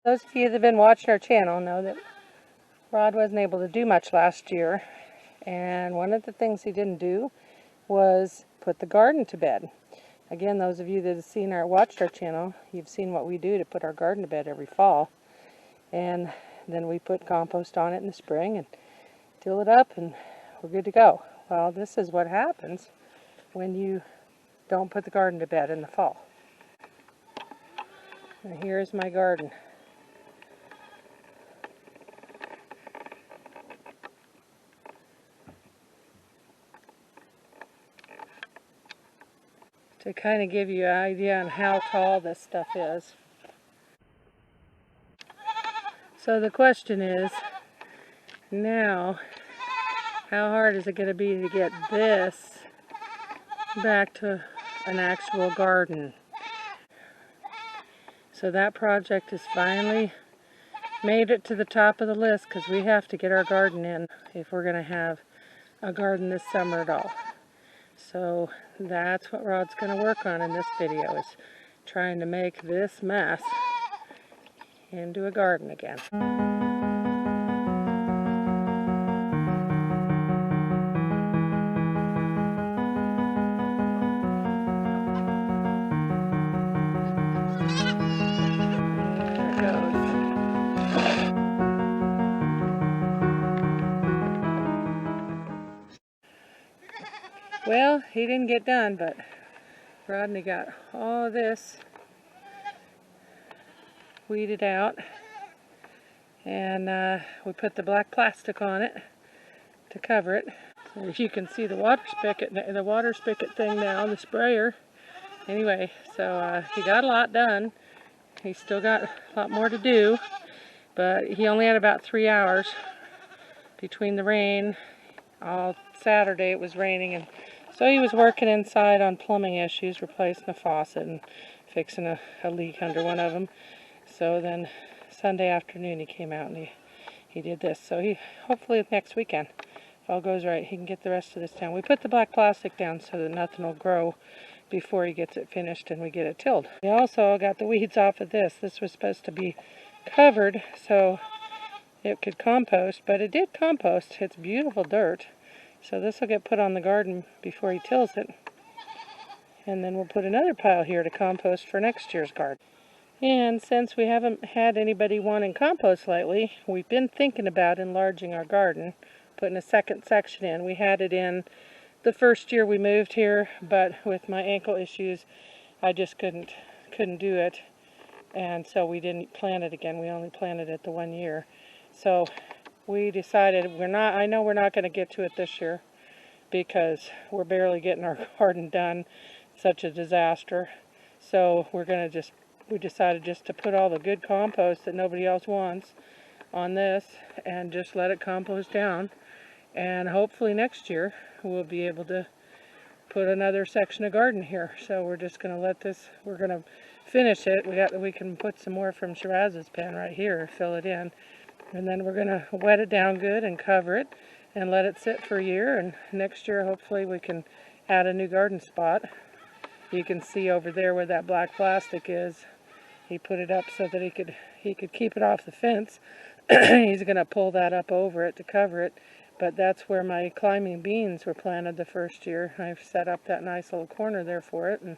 Those of you that have been watching our channel know that Rod wasn't able to do much last year, and one of the things he didn't do was put the garden to bed. Again, those of you that have watched our channel, you've seen what we do to put our garden to bed every fall. And then we put compost on it in the spring and till it up and we're good to go. Well, this is what happens when you don't put the garden to bed in the fall. And here's my garden. To kind of give you an idea on how tall this stuff is. So the question is, now, how hard is it going to be to get this back to an actual garden? So that project has finally made it to the top of the list because we have to get our garden in if we're going to have a garden this summer at all. So that's what Rod's going to work on in this video, is trying to make this mess into a garden again. Well, he didn't get done, but Rodney got all of this weeded out, and we put the black plastic on it to cover it. So you can see the water spigot thing now, the sprayer. Anyway, so he got a lot done. He's still got a lot more to do, but he only had about 3 hours between the rain. All Saturday it was raining, and so he was working inside on plumbing issues, replacing a faucet and fixing a leak under one of them. So then Sunday afternoon he came out and he did this. So hopefully next weekend, if all goes right, he can get the rest of this down. We put the black plastic down so that nothing will grow before he gets it finished and we get it tilled. We also got the weeds off of this. This was supposed to be covered so it could compost, but it did compost. It's beautiful dirt. So this will get put on the garden before he tills it. And then we'll put another pile here to compost for next year's garden. And since we haven't had anybody wanting compost lately, we've been thinking about enlarging our garden, putting a second section in. We had it in the first year we moved here, but with my ankle issues, I just couldn't do it. And so we didn't plant it again. We only planted it the 1 year. So we decided I know we're not going to get to it this year because we're barely getting our garden done. Such a disaster. So we decided just to put all the good compost that nobody else wants on this and just let it compost down. And hopefully next year we'll be able to put another section of garden here. So we're just going to let this, we're going to finish it. We can put some more from Shiraz's pen right here, fill it in. And then we're going to wet it down good and cover it and let it sit for a year. And next year, hopefully, we can add a new garden spot. You can see over there where that black plastic is. He put it up so that he could keep it off the fence. He's going to pull that up over it to cover it. But that's where my climbing beans were planted the first year. I've set up that nice little corner there for it, and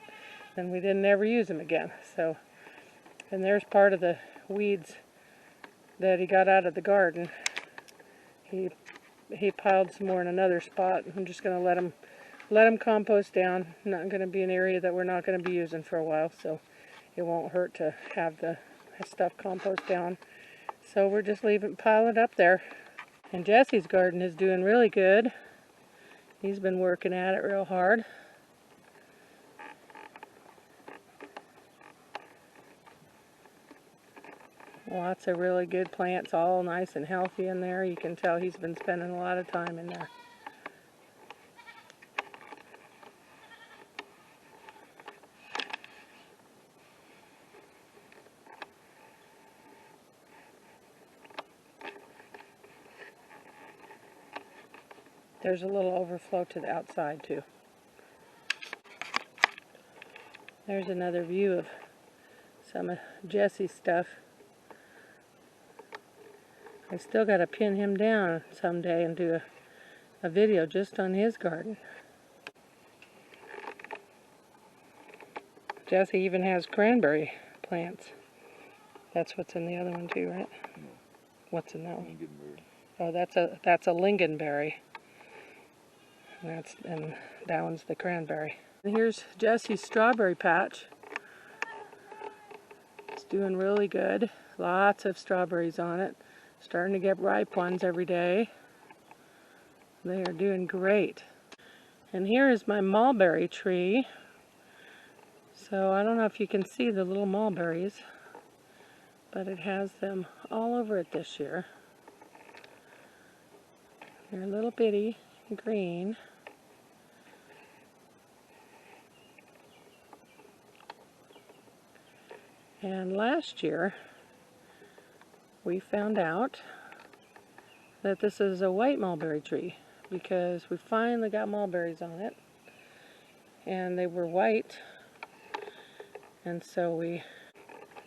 then we didn't ever use them again. So, and there's part of the weeds that he got out of the garden. He piled some more in another spot. I'm just going to let him compost down. Not going to be an area that we're not going to be using for a while, so it won't hurt to have the stuff compost down. So we're just pile it up there. And Jesse's garden is doing really good. He's been working at it real hard. Lots of really good plants, all nice and healthy in there. You can tell he's been spending a lot of time in there. There's a little overflow to the outside too. There's another view of some of Jesse's stuff. I still got to pin him down someday and do a video just on his garden. Jesse even has cranberry plants. That's what's in the other one too, right? No. What's in that one? Lingonberry. Oh, that's a lingonberry. And that one's the cranberry. And here's Jesse's strawberry patch. It's doing really good. Lots of strawberries on it. Starting to get ripe ones every day. They are doing great. And here is my mulberry tree. So I don't know if you can see the little mulberries, but it has them all over it this year. They're little bitty green. And last year we found out that this is a white mulberry tree because we finally got mulberries on it and they were white, and so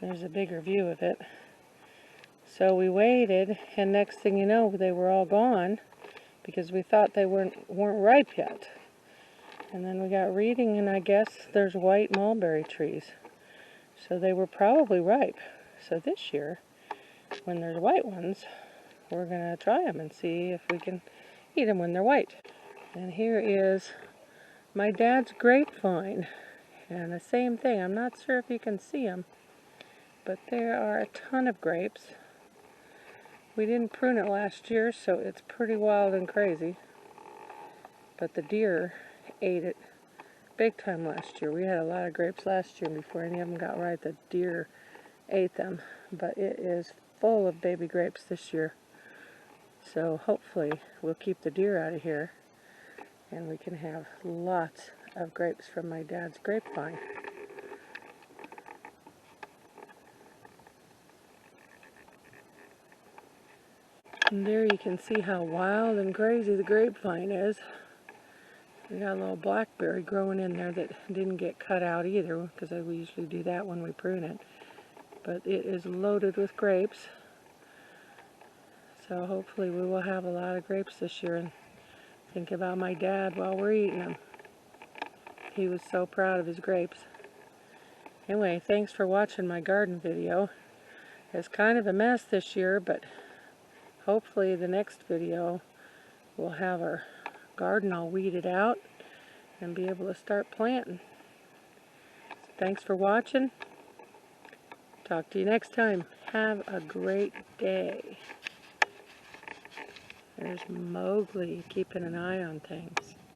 there's a bigger view of it. So we waited, and next thing you know they were all gone because we thought they weren't ripe yet. And then we got reading, and I guess there's white mulberry trees. So they were probably ripe. So this year, when there's white ones, we're going to try them and see if we can eat them when they're white. And here is my dad's grapevine. And the same thing, I'm not sure if you can see them, but there are a ton of grapes. We didn't prune it last year, so it's pretty wild and crazy. But the deer ate it big time last year. We had a lot of grapes last year. Before any of them got ripe, the deer ate them. But it is full of baby grapes this year. So hopefully we'll keep the deer out of here and we can have lots of grapes from my dad's grapevine. And there you can see how wild and crazy the grapevine is. We got a little blackberry growing in there that didn't get cut out either, because we usually do that when we prune it. But it is loaded with grapes. So hopefully we will have a lot of grapes this year, and think about my dad while we're eating them. He was so proud of his grapes. Anyway, thanks for watching my garden video. It's kind of a mess this year, but hopefully the next video we'll have our garden all weeded out and be able to start planting. So thanks for watching. Talk to you next time. Have a great day. There's Mowgli keeping an eye on things.